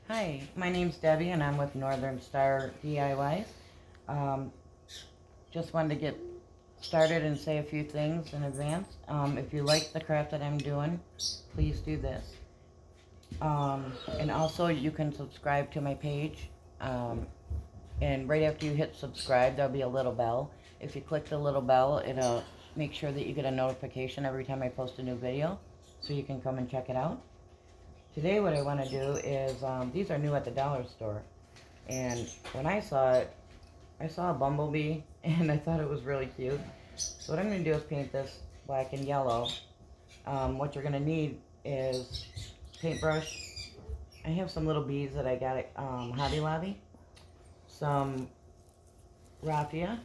Hi, my name's Debbie and I'm with Northern Star DIYs. Um, just wanted to get started and say a few things in advance. If you like the craft that I'm doing, please do this. And also you can subscribe to my page. And right after you hit subscribe, there'll be a little bell. If you click the little bell, it'll make sure that you get a notification every time I post a new video so you can come and check it out. Today what I want to do is, these are new at the dollar store. And when I saw it, I saw a bumblebee and I thought it was really cute. So what I'm going to do is paint this black and yellow. What you're going to need is paintbrush. I have some little beads that I got at Hobby Lobby. Some raffia.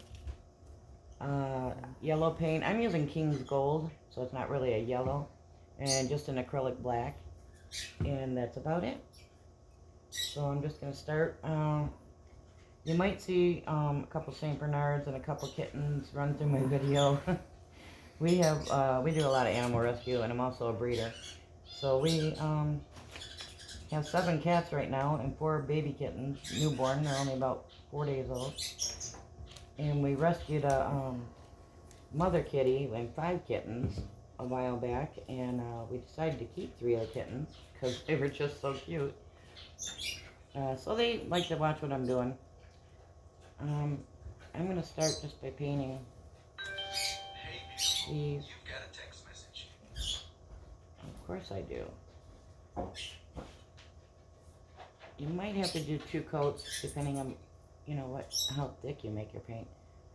Yellow paint. I'm using King's Gold, so it's not really a yellow. And just an acrylic black. And that's about it. So I'm just going to start. You might see a couple St. Bernards and a couple kittens run through my video. We do a lot of animal rescue, and I'm also a breeder. So we have 7 cats right now and 4 baby kittens, newborn. They're only about 4 days old. And we rescued a mother kitty and 5 kittens a while back, and we decided to keep 3 of the kittens because they were just so cute. So they like to watch what I'm doing. I'm going to start just by painting these. You've got a text message. Of course I do. You might have to do 2 coats depending on, how thick you make your paint.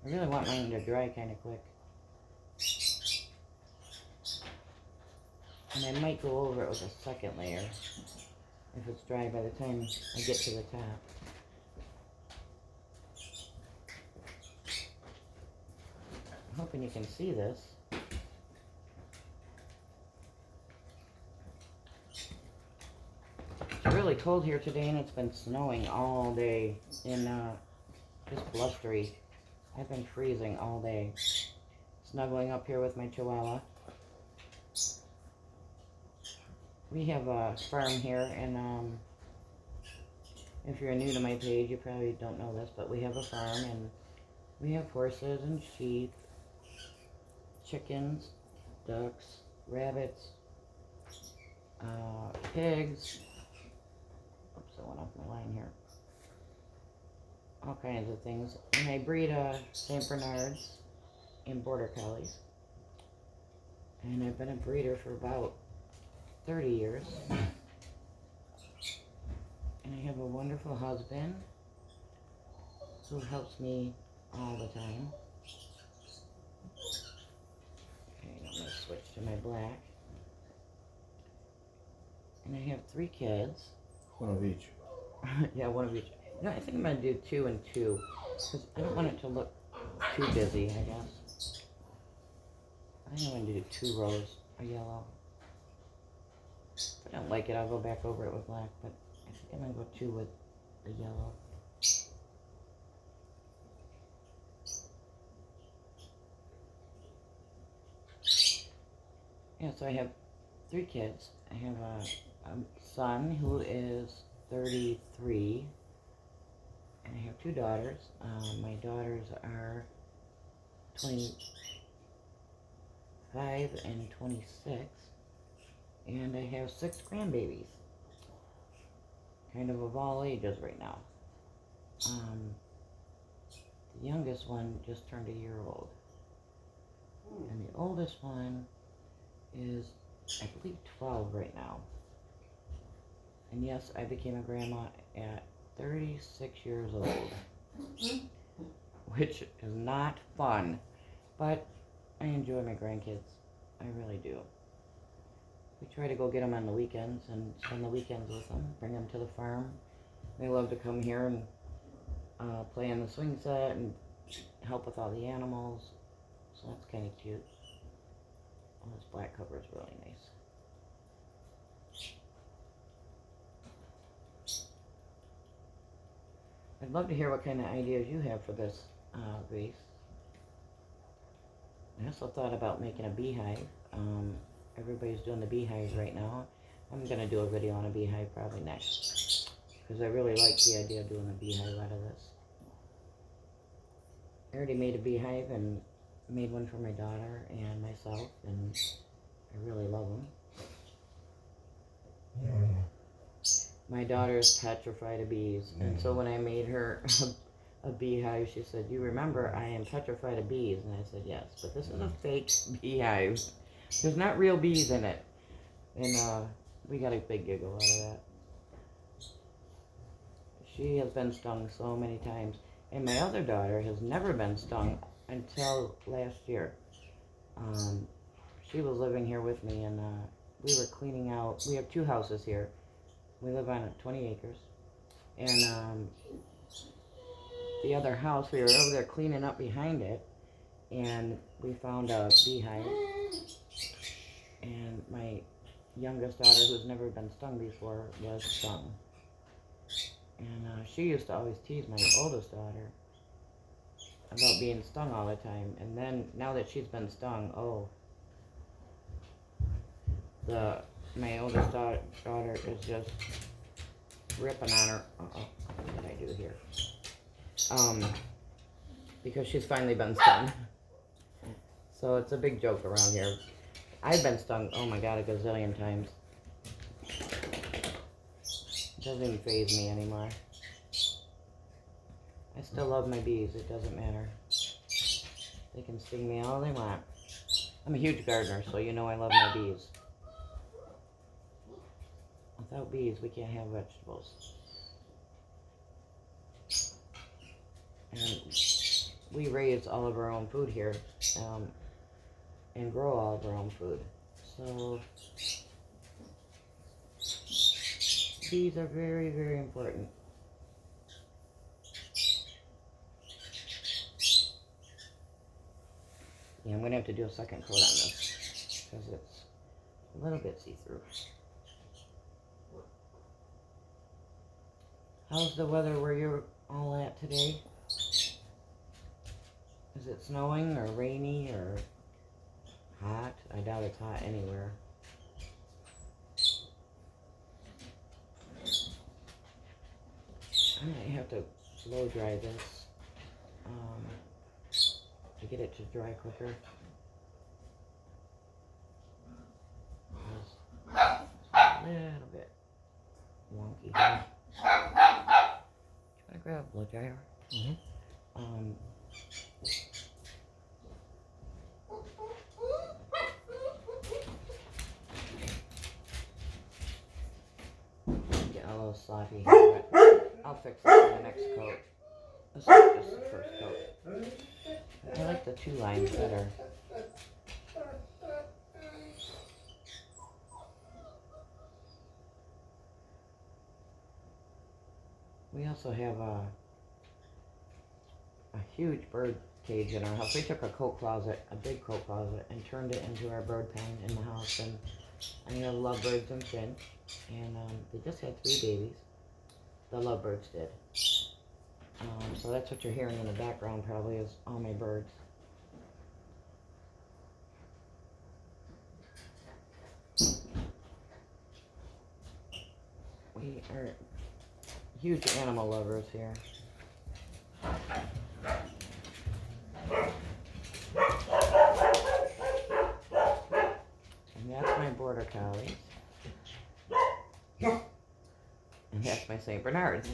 I really want mine to dry kind of quick. And I might go over it with a second layer if it's dry by the time I get to the top. I'm hoping you can see this. It's really cold here today and it's been snowing all day and just blustery. I've been freezing all day. Snuggling up here with my chihuahua. We have a farm here, and if you're new to my page, you probably don't know this, but we have a farm, and we have horses and sheep, chickens, ducks, rabbits, pigs. Oops, I went off my line here. All kinds of things. And I breed St. Bernards and Border Collies. And I've been a breeder for about 30 years. And I have a wonderful husband who helps me all the time. Okay, I'm going to switch to my black. And I have 3 kids. One of each. Yeah, one of each. No, I think I'm going to do 2 and 2. Because I don't want it to look too busy, I guess. I think I'm going to do 2 rows of yellow. If I don't like it, I'll go back over it with black, but I think I'm going to go 2 with the yellow. Yeah, so I have 3 kids. I have a son who is 33, and I have 2 daughters. My daughters are 25 and 26. And I have 6 grandbabies. Kind of all ages right now. The youngest one just turned a year old. And the oldest one is, I believe, 12 right now. And yes, I became a grandma at 36 years old. Which is not fun. But I enjoy my grandkids. I really do. We try to go get them on the weekends and spend the weekends with them, bring them to the farm. They love to come here and play on the swing set and help with all the animals. So that's kind of cute. Oh, this black cover is really nice. I'd love to hear what kind of ideas you have for this vase. I also thought about making a beehive. Everybody's doing the beehives right now. I'm going to do a video on a beehive probably next. because I really like the idea of doing a beehive out of this. I already made a beehive and made one for my daughter and myself, and I really love them. My daughter is petrified of bees, and so when I made her a beehive, she said, "You remember I am petrified of bees?" And I said, "Yes, but this is a fake beehive. There's not real bees in it." And we got a big giggle out of that. She has been stung so many times, and my other daughter has never been stung until last year. She was living here with me, and we were cleaning out. We have 2 houses here. We live on 20 acres, and the other house, we were over there cleaning up behind it, and we found a beehive, and my youngest daughter, who's never been stung before, was stung. And she used to always tease my oldest daughter about being stung all the time. And then, now that she's been stung, my oldest daughter is just ripping on her. What did I do here? Because she's finally been stung. So it's a big joke around here. I've been stung, oh my god, a gazillion times. It doesn't even faze me anymore. I still love my bees, it doesn't matter. They can sting me all they want. I'm a huge gardener, so you know I love my bees. Without bees, we can't have vegetables. And we raise all of our own food here, and grow all of our own food. So bees are very, very important. Yeah, I'm going to have to do a second coat on this because it's a little bit see-through. How's the weather where you're all at today? Is it snowing or rainy or hot? I doubt it's hot anywhere. I might have to blow dry this to get it to dry quicker. It's a little bit wonky here. Try to grab a blow dryer. Get a little sloppy here, but I'll fix it in the next coat. This is just the first coat. I like the 2 lines better. We also have a huge bird cage in our house. We took a coat closet, a big coat closet, and turned it into our bird pen in the house. And I have lovebirds and finch, and they just had 3 babies. The lovebirds did. So that's what you're hearing in the background probably is all my birds. We are huge animal lovers here. And that's my border collies. And that's my St. Bernards.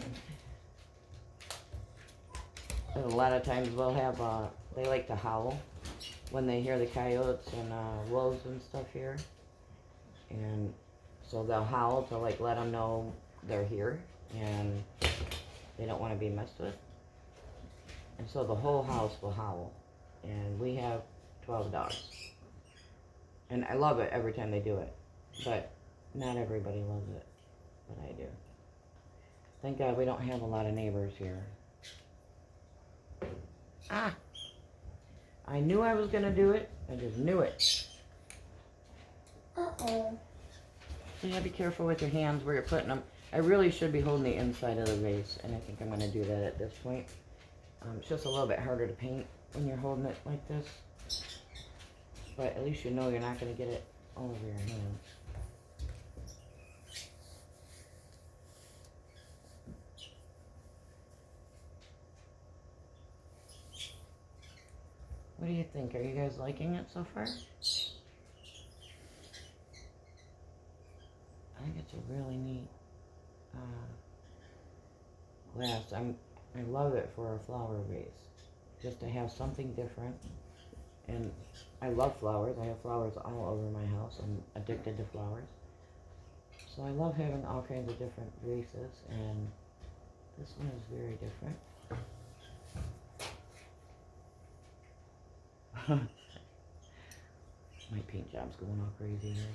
And a lot of times we'll have, they like to howl when they hear the coyotes and wolves and stuff here. And so they'll howl to like let them know they're here and they don't want to be messed with. And so the whole house will howl. And we have 12 dogs. And I love it every time they do it. But not everybody loves it. But I do. Thank God we don't have a lot of neighbors here. Ah! I knew I was going to do it. I just knew it. Uh-oh. So you gotta be careful with your hands where you're putting them. I really should be holding the inside of the vase, and I think I'm going to do that at this point. It's just a little bit harder to paint when you're holding it like this. But at least you know you're not going to get it all over your hands. do you think? Are you guys liking it so far? I think it's a really neat glass. I love it for a flower vase, just to have something different. And I love flowers. I have flowers all over my house. I'm addicted to flowers. So I love having all kinds of different vases, and this one is very different. My paint job's going all crazy here.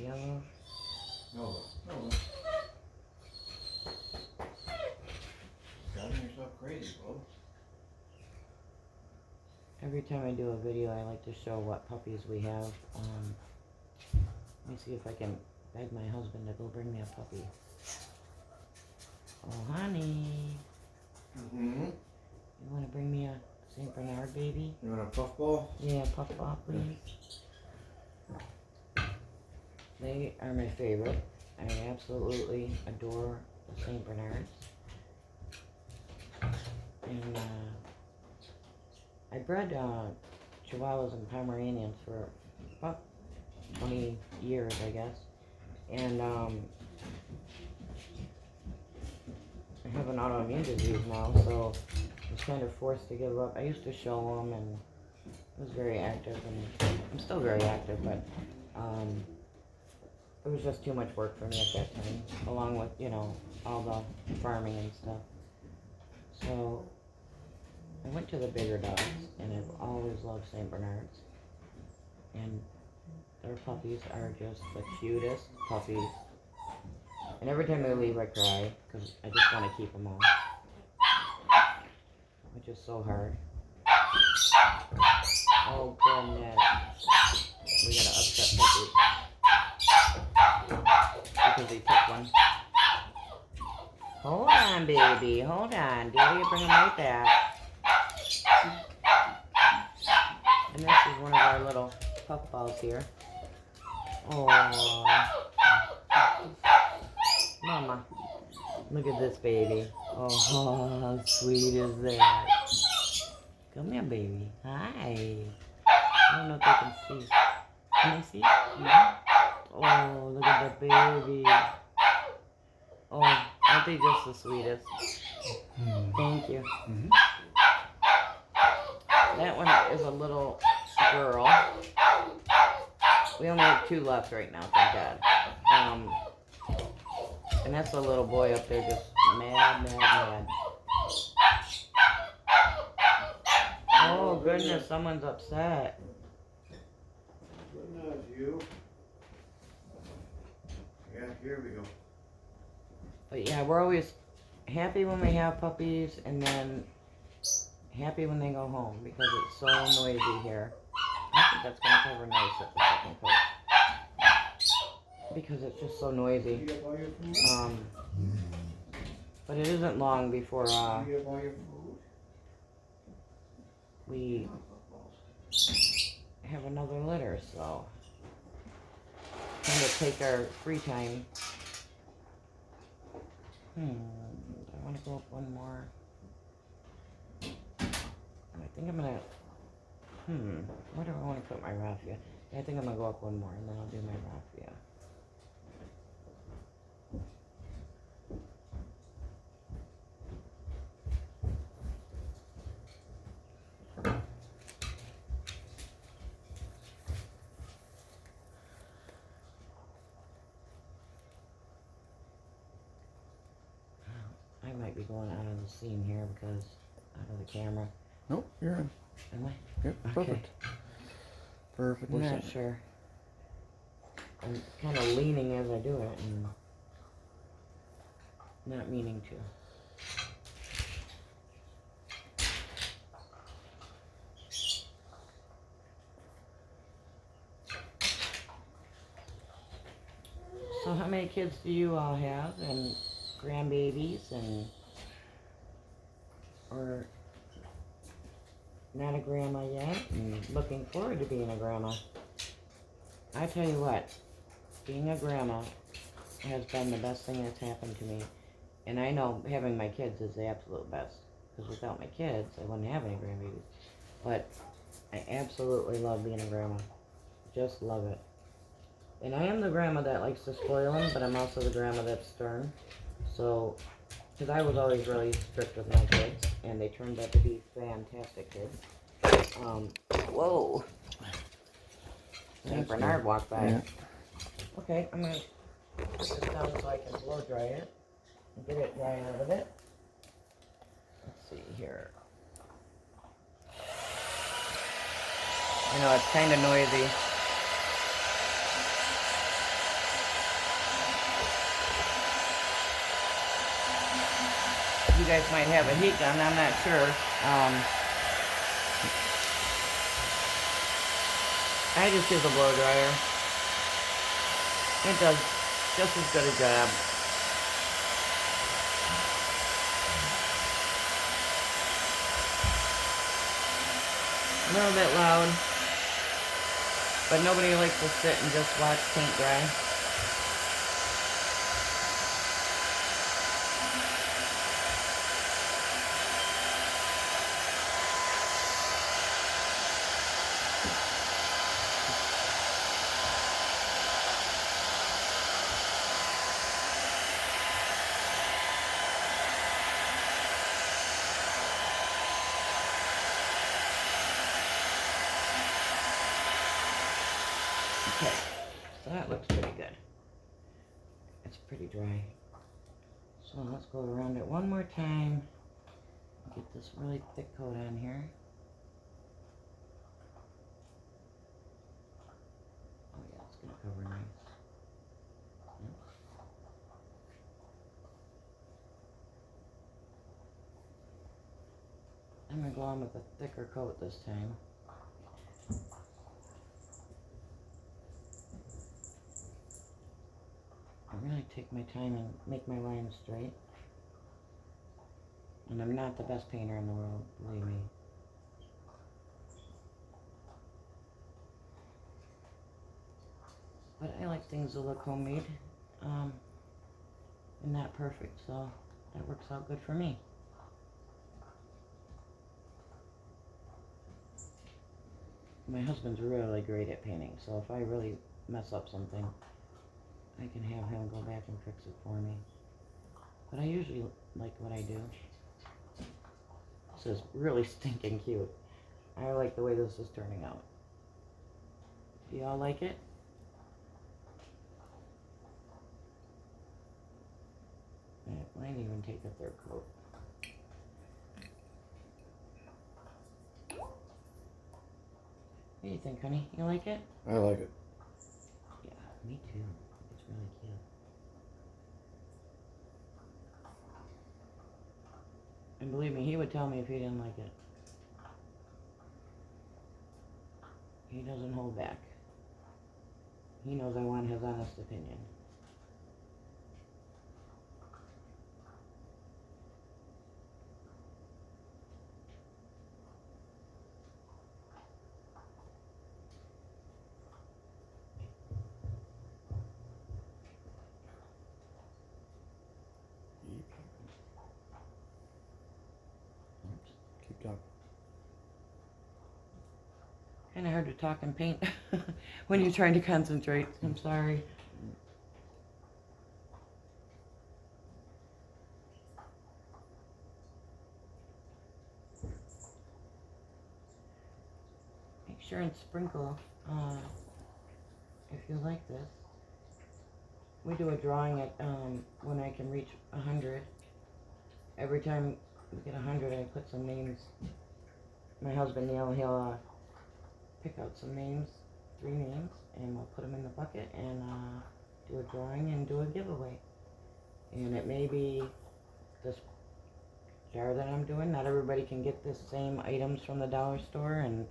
Yellow. No. Driving yourself crazy, Bo. Every time I do a video, I like to show what puppies we have. Let me see if I can beg my husband to go bring me a puppy. Oh, honey. Mm-hmm. You want to bring me a St. Bernard baby? You want a puffball? Yeah, puffball, please. They are my favorite. I absolutely adore the St. Bernards. And I bred Chihuahuas and Pomeranians for about 20 years, I guess. And I have an autoimmune disease now, so I was kind of forced to give up. I used to show them and I was very active, and I'm still very active, but it was just too much work for me at that time, along with, all the farming and stuff. So I went to the bigger dogs, and I've always loved St. Bernards. And their puppies are just the cutest puppies. And every time they leave, I cry, because I just want to keep them all. Which is so hard. Oh, goodness. We got an upset puppy. Because he took one. Hold on, baby. Hold on. Daddy will bring him right back. And this is one of our little puffballs here. Oh, Mama, look at this baby. Oh, how sweet is that? Come here, baby. Hi. I don't know if they can see. Can they see? Mm-hmm. Oh, look at that baby. Oh, aren't they just the sweetest? Thank you. Mm-hmm. That one is a little girl. We only have 2 left right now, thank God. And that's the little boy up there just mad. Oh, goodness, someone's upset. Goodness, you. Yeah, here we go. But yeah, we're always happy when we have puppies, and then happy when they go home, because it's so noisy here. I think that's going to cover nice at the second coat, because it's just so noisy. But it isn't long before we have another litter, so kind of take our free time. I want to go up one more. I think I'm gonna, where do I want to put my raffia? I think I'm gonna go up one more, and then I'll do my raffia. I might be going out of the scene here because out of the camera. Nope, you're in. Am I? Yep, perfect. Okay. Perfect. I'm not sure. I'm kind of leaning as I do it and not meaning to. So how many kids do you all have, and grandbabies, and or not a grandma yet and looking forward to being a grandma. I tell you what, being a grandma has been the best thing that's happened to me. And I know having my kids is the absolute best. Because without my kids, I wouldn't have any grandbabies. But I absolutely love being a grandma. Just love it. And I am the grandma that likes to spoil them, but I'm also the grandma that's stern. So, because I was always really strict with my kids, and they turned out to be fantastic kids. Whoa. St. Bernard walked by. Yeah. Okay, I'm going to put this down so I can blow dry it and get it dry out of it. Let's see here. I know it's kind of noisy. You guys might have a heat gun, I'm not sure. I just use a blow dryer. It does just as good a job. A little bit loud, but nobody likes to sit and just watch paint dry. Okay, so that looks pretty good. It's pretty dry. So let's go around it one more time. Get this really thick coat on here. Oh yeah, it's gonna cover nice. Yep. I'm gonna go on with a thicker coat this time. I really take my time and make my lines straight. And I'm not the best painter in the world, believe me. But I like things to look homemade, and not perfect, so that works out good for me. My husband's really great at painting, so if I really mess up something, I can have him go back and fix it for me. But I usually like what I do. This is really stinking cute. I like the way this is turning out. Do y'all like it? It might even take a third coat. What do you think, honey? You like it? I like it. Yeah, me too. It's really cute. And believe me, he would tell me if he didn't like it. He doesn't hold back. He knows I want his honest opinion. Keep talking. Kind of hard to talk and paint when you're trying to concentrate. I'm sorry. Make sure and sprinkle if you like this. We do a drawing at when I can reach 100. Every time we get 100, I put some names. My husband Neil, he'll pick out some names, 3 names, and we'll put them in the bucket and do a drawing and do a giveaway. And it may be this jar that I'm doing. Not everybody can get the same items from the dollar store, and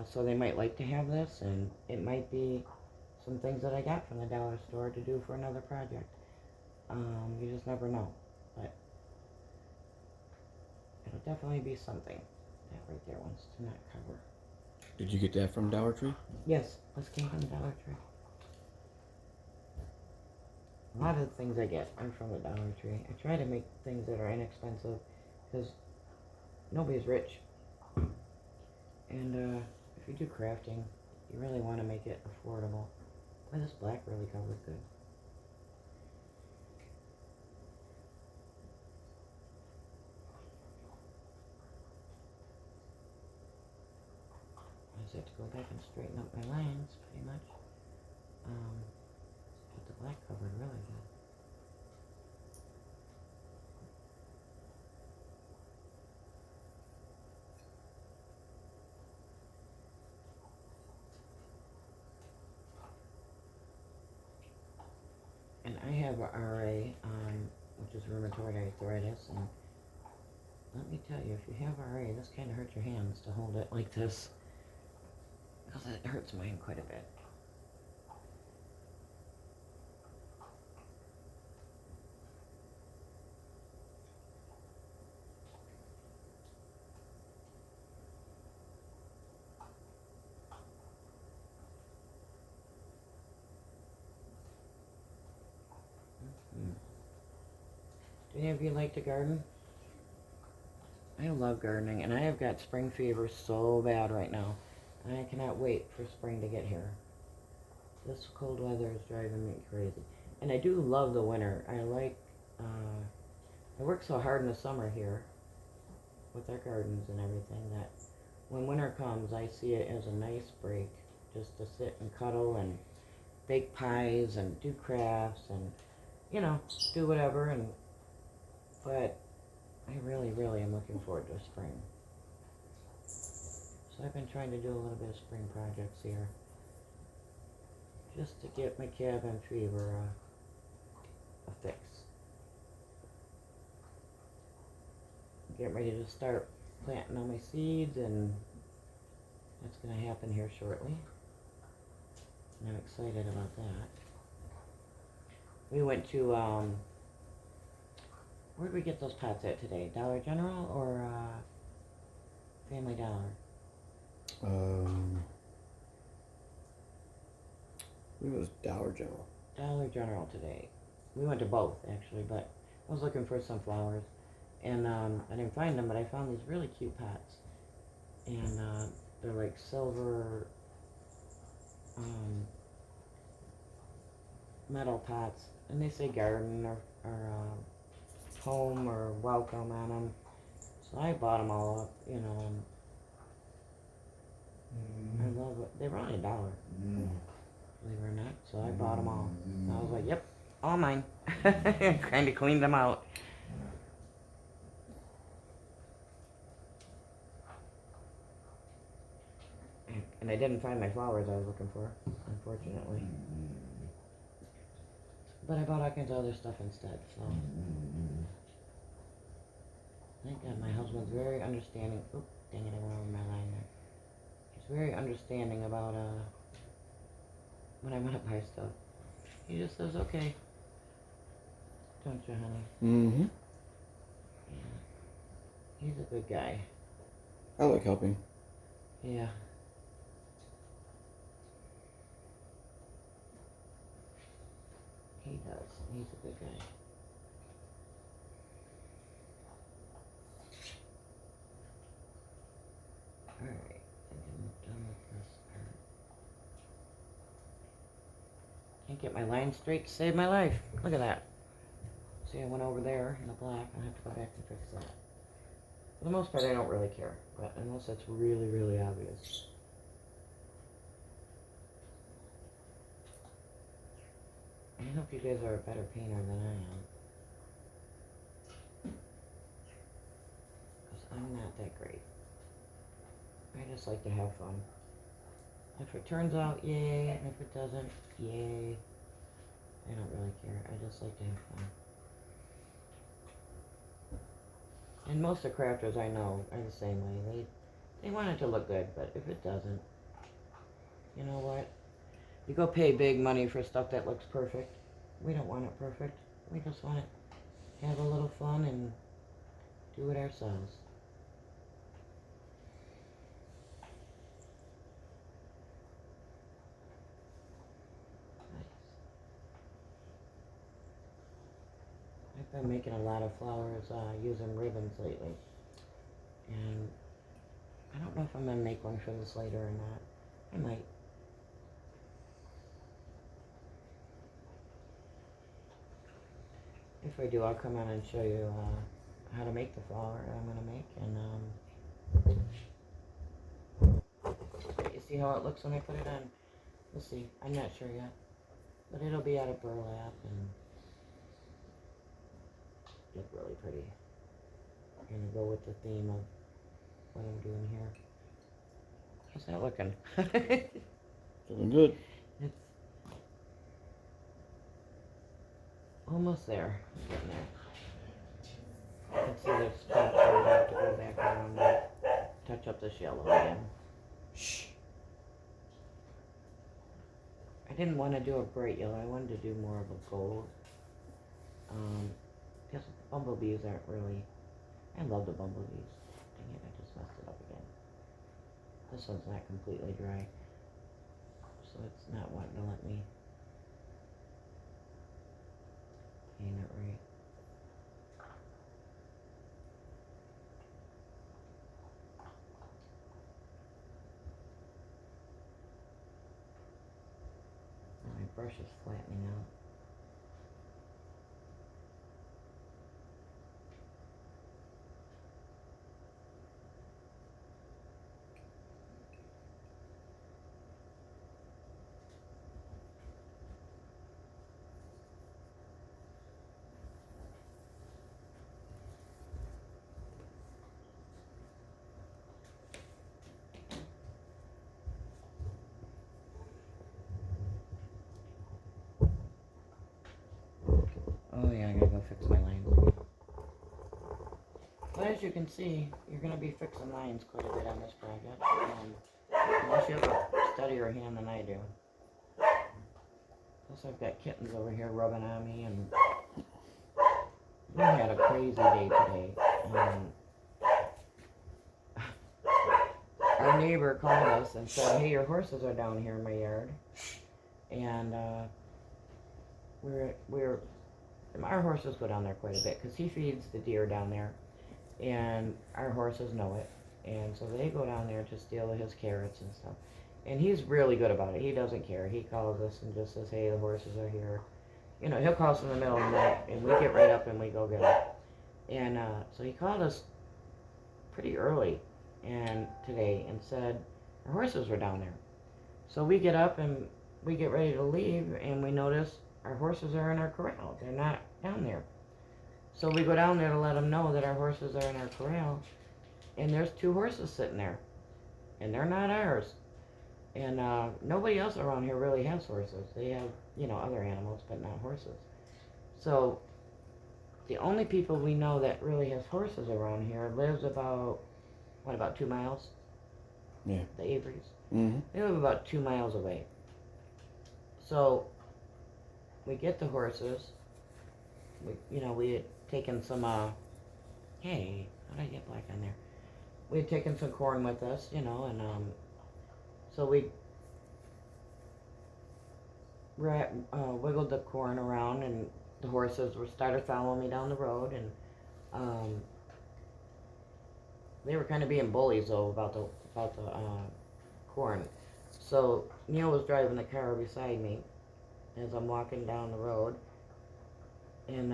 so they might like to have this, and it might be some things that I got from the dollar store to do for another project. You just never know, but it'll definitely be something. That right there wants to not cover. Did you get that from Dollar Tree? Yes, this came from Dollar Tree. A lot of the things I get are from the Dollar Tree. I try to make things that are inexpensive because nobody's rich. And if you do crafting, you really want to make it affordable. Boy, this black really covers good. I just have to go back and straighten up my lines, pretty much. But the black covered really good. And I have a RA, which is rheumatoid arthritis, and let me tell you, if you have RA, this kind of hurts your hands to hold it like this, because it hurts mine quite a bit. Do any of you like to garden? I love gardening, and I have got spring fever so bad right now. And I cannot wait for spring to get here. This cold weather is driving me crazy. And I do love the winter. I work so hard in the summer here with our gardens and everything that when winter comes, I see it as a nice break just to sit and cuddle and bake pies and do crafts and, do whatever. But I really, really am looking forward to spring. So I've been trying to do a little bit of spring projects here, just to get my cabin fever a fix. Get ready to start planting all my seeds, and that's going to happen here shortly. And I'm excited about that. We went to, where did we get those pots at today? Dollar General or Family Dollar? It was Dollar General. Dollar General today. We went to both, actually, but I was looking for some flowers. And I didn't find them, but I found these really cute pots. And they're like silver metal pots. And they say garden or home or welcome on them. So I bought them all up, and I love it. They were only $1, believe it or not. So I bought them all. And I was like, yep, all mine. Kind of cleaned them out. And I didn't find my flowers I was looking for, unfortunately. But I bought all kinds of other stuff instead, so. Thank God my husband's very understanding. Oop, dang it, I went over my line there. He's very understanding about when I want to buy stuff. He just says, okay. Don't you, honey? Mm-hmm. Yeah. He's a good guy. I like helping. Yeah. He does. He's a good guy. Alright, I think I'm done with this part. Can't get my line straight to save my life. Look at that. See, I went over there in the black. I have to go back and fix that. For the most part, I don't really care, but unless it's really, really obvious. I hope you guys are a better painter than I am. Because I'm not that great. I just like to have fun. If it turns out, yay. And if it doesn't, yay. I don't really care. I just like to have fun. And most of the crafters I know are the same way. They want it to look good, but if it doesn't, you know what? You go pay big money for stuff that looks perfect. We don't want it perfect. We just want it to have a little fun and do it ourselves. I've been making a lot of flowers using ribbons lately. And I don't know if I'm going to make one for this later or not. I might. If I do, I'll come on and show you how to make the flower that I'm going to make. And you see how it looks when I put it on? We'll see. I'm not sure yet. But it'll be out of burlap and look really pretty. And go with the theme of what I'm doing here. How's that looking? Looking good. It's almost there. It's getting there. You can see there's spots where I have to go back around and touch up this yellow again. Shh. I didn't want to do a bright yellow. I wanted to do more of a gold. Because bumblebees aren't really... I love the bumblebees. Dang it, I just messed it up again. This one's not completely dry. So it's not wanting to let me paint it right. My brush is flattening out. Oh yeah, I gotta go fix my lines again. But as you can see, you're gonna be fixing lines quite a bit on this project. Unless you have a steadier hand than I do. Plus I've got kittens over here rubbing on me, and we had a crazy day today. Our neighbor called us and said, hey, your horses are down here in my yard. And our horses go down there quite a bit because he feeds the deer down there, and our horses know it, and so they go down there to steal his carrots and stuff. And he's really good about it. He doesn't care. He calls us and just says, hey, the horses are here. You know, he'll call us in the middle of the night, and we get right up and we go get them. And so he called us pretty early today and said our horses were down there. So we get up and we get ready to leave, and we notice our horses are in our corral. They're not down there. So we go down there to let them know that our horses are in our corral, and there's 2 horses sitting there, and they're not ours. And nobody else around here really has horses. They have, you know, other animals, but not horses. So the only people we know that really has horses around here lives about 2 miles? Yeah. The Averys. Mm-hmm. They live about 2 miles away. So we get the horses. We had taken some, hey, how did I get black on there? We had taken some corn with us, and so we wiggled the corn around, and the horses started following me down the road, and they were kind of being bullies though about the corn. So Neil was driving the car beside me as I'm walking down the road, and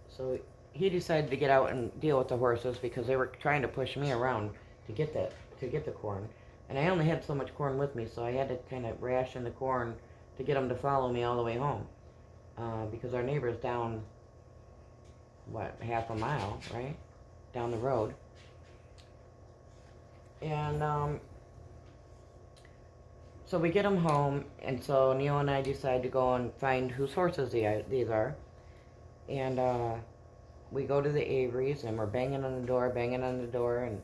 so he decided to get out and deal with the horses because they were trying to push me around to get the corn, and I only had so much corn with me, so I had to kind of ration the corn to get them to follow me all the way home, because our neighbor's down half a mile right down the road, and so we get them home, and so Neil and I decide to go and find whose horses these are. And we go to the Averys, and we're banging on the door, and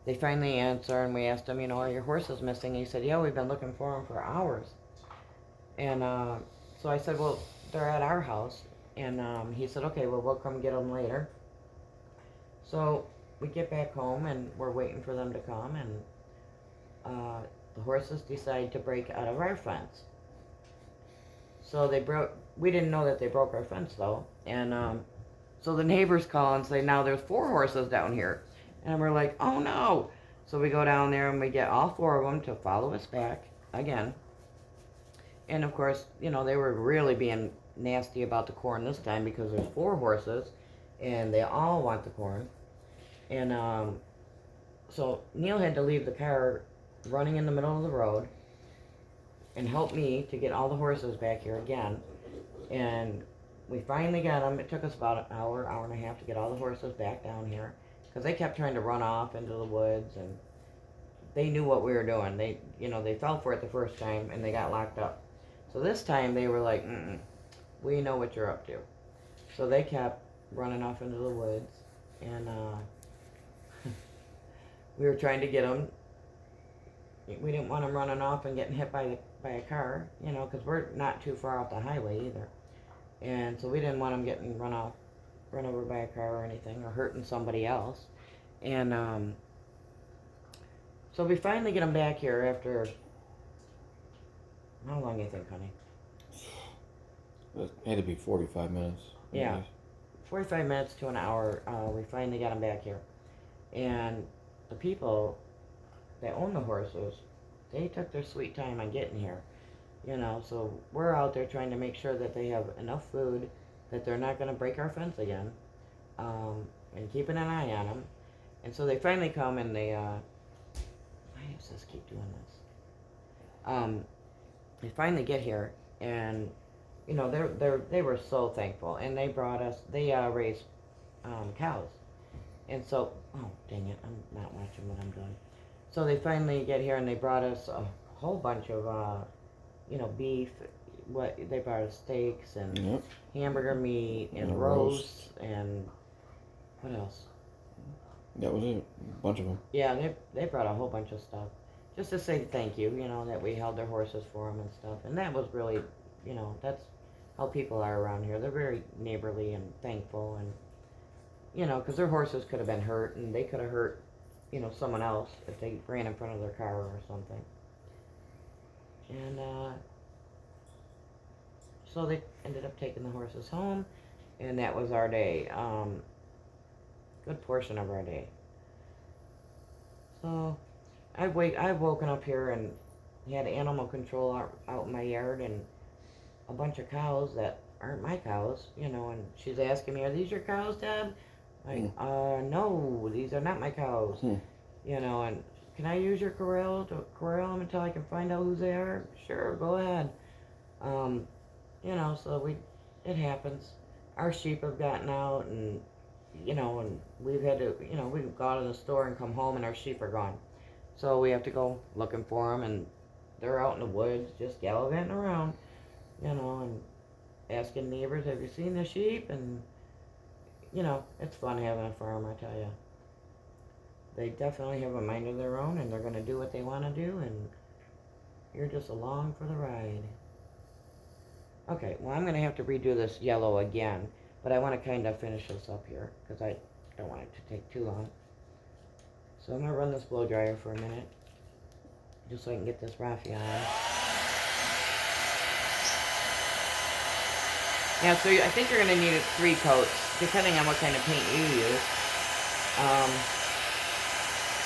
they finally answer, and we asked him, are your horses missing? And he said, yeah, we've been looking for them for hours. And so I said, well, they're at our house. And he said, okay, well, we'll come get them later. So we get back home, and we're waiting for them to come, and the horses decide to break out of our fence. So we didn't know that they broke our fence though. And so the neighbors call and say, now there's 4 horses down here. And we're like, oh no. So we go down there and we get all 4 of them to follow us back again. And of course, they were really being nasty about the corn this time because there's 4 horses and they all want the corn. And so Neil had to leave the car running in the middle of the road and help me to get all the horses back here again. And we finally got them. It took us about an hour and a half to get all the horses back down here because they kept trying to run off into the woods, and they knew what we were doing. They fell for it the first time and they got locked up. So this time they were like, we know what you're up to. So they kept running off into the woods, and we were trying to get them. We didn't want them running off and getting hit by a car, because we're not too far off the highway either. And so we didn't want them getting run over by a car or anything, or hurting somebody else. And so we finally get them back here after, how long do you think, honey? It had to be 45 minutes. Yeah, 45 minutes to an hour. We finally got them back here. And the people that own the horses, they took their sweet time on getting here. So we're out there trying to make sure that they have enough food, that they're not going to break our fence again, and keeping an eye on them. And so they finally come and they, why does this keep doing this? They finally get here, and they were so thankful, and they brought us. They raise cows, and so dang it, I'm not watching what I'm doing. So they finally get here, and they brought us a whole bunch of beef. They brought us steaks and hamburger meat and roasts and what else? That was it. A bunch of them. Yeah, they brought a whole bunch of stuff just to say thank you. That we held their horses for them and stuff, and that was really, that's how people are around here. They're very neighborly and thankful, and because their horses could have been hurt, and they could have hurt, someone else if they ran in front of their car or something. And so they ended up taking the horses home, and that was our day. Good portion of our day. So I've woken up here and had animal control out in my yard, and a bunch of cows that aren't my cows, and she's asking me, are these your cows, Deb? Like, no, these are not my cows. And can I use your corral to corral them until I can find out who they are? Sure, go ahead. So it happens. Our sheep have gotten out, and and we've had to, we've gone to the store and come home and our sheep are gone. So we have to go looking for them, and they're out in the woods just gallivanting around, and asking neighbors, have you seen the sheep? And, it's fun having a farm, I tell you. They definitely have a mind of their own, and they're going to do what they want to do, and you're just along for the ride. Okay, well, I'm going to have to redo this yellow again, but I want to kind of finish this up here because I don't want it to take too long. So I'm going to run this blow dryer for a minute just so I can get this raffia on. Yeah, so I think you're going to need it 3 coats, depending on what kind of paint you use.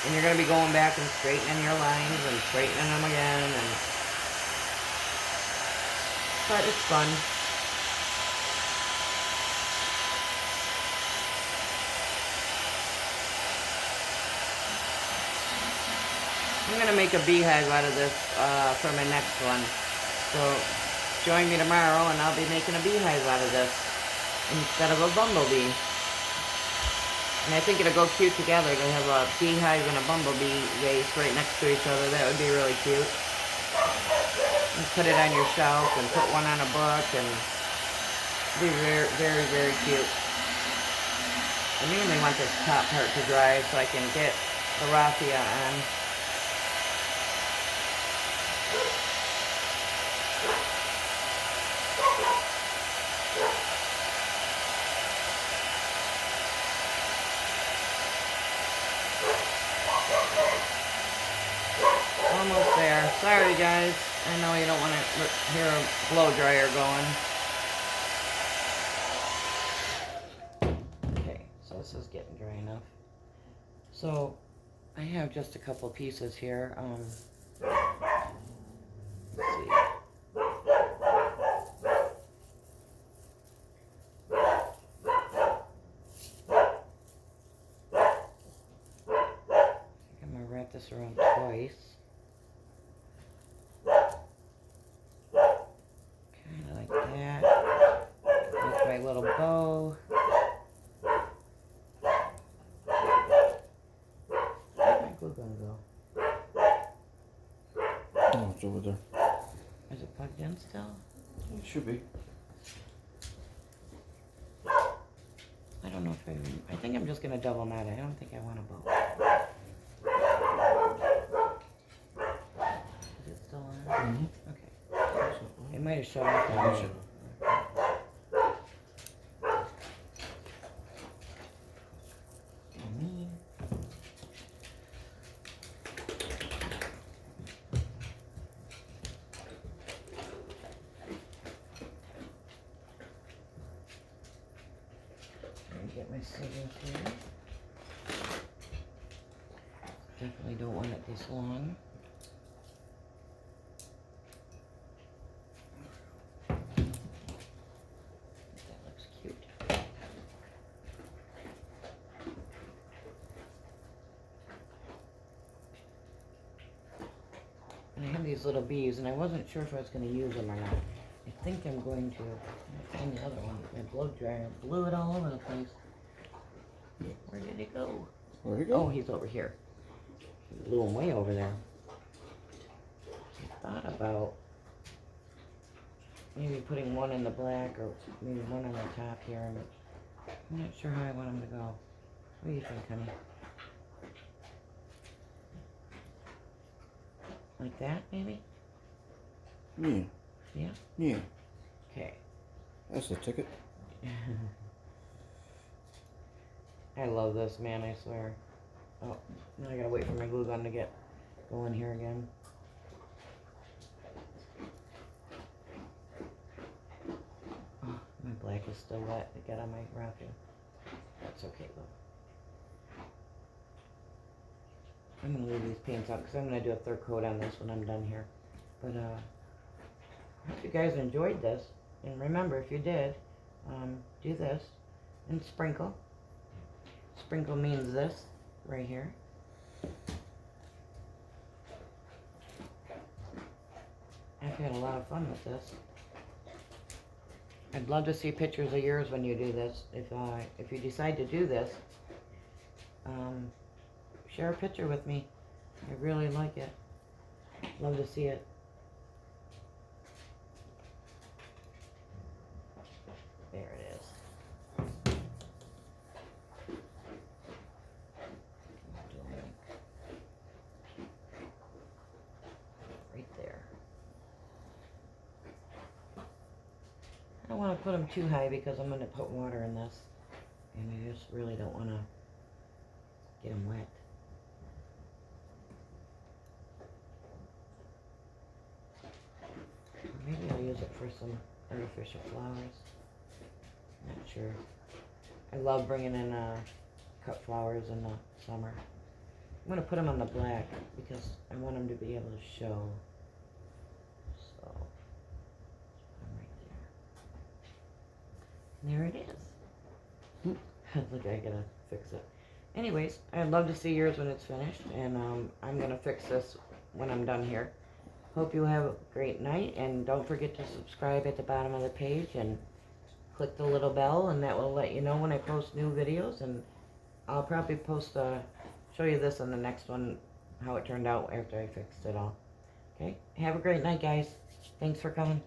And you're going to be going back and straightening your lines and straightening them again. But it's fun. I'm going to make a beehive out of this for my next one. So join me tomorrow and I'll be making a beehive out of this instead of a bumblebee. And I think it'll go cute together to have a beehive and a bumblebee vase right next to each other. That would be really cute. And put it on your shelf and put one on a book, and it'll be very, very, very cute. I mainly want this top part to dry so I can get the raffia on. Almost there. Sorry, guys. I know you don't want to hear a blow dryer going. Okay, so this is getting dry enough. So I have just a couple pieces here. Let's see. I'm gonna wrap this around twice. Kind of like that. With my little bow. Where'd my glue gun go? Oh, it's over there. Is it plugged in still? It should be. I don't know if I think I'm just gonna double knot it. I don't think I want a bow. Is it still on? Mm-hmm. Okay. It might have shut off now. Get my scissors here. Definitely don't want it this long. That looks cute. And I have these little bees, and I wasn't sure if I was going to use them or not. I think I'm going to. Find the other one. My blow dryer blew it all over the place. Where did he go? Where'd he go? Oh, he's over here. He blew him way over there. I thought about maybe putting one in the black or maybe one on the top here. I'm not sure how I want him to go. What do you think, honey? Like that, maybe? Yeah. Yeah? Yeah. Okay. That's the ticket. I love this, man, I swear. Oh, now I gotta wait for my glue gun to get going here again. Oh, my black is still wet. It got on my wrapping. That's okay, though. I'm gonna leave these paints out because I'm gonna do a third coat on this when I'm done here. But, I hope you guys enjoyed this. And remember, if you did, do this and sprinkle. Sprinkle means this right here. I've had a lot of fun with this. I'd love to see pictures of yours when you do this. If you decide to do this, share a picture with me. I really like it. Love to see it. There it is. Right there. I don't want to put them too high because I'm going to put water in this. And I just really don't want to get them wet. Maybe I'll use it for some artificial flowers. Not sure. I love bringing in cut flowers in the summer. I'm going to put them on the black because I want them to be able to show. So, I'm right there. There it is. Look, I gotta fix it. Anyways, I'd love to see yours when it's finished, and I'm going to fix this when I'm done here. Hope you have a great night, and don't forget to subscribe at the bottom of the page and click the little bell, and that will let you know when I post new videos. And I'll probably show you this on the next one, how it turned out after I fixed it all. Okay, have a great night, guys. Thanks for coming.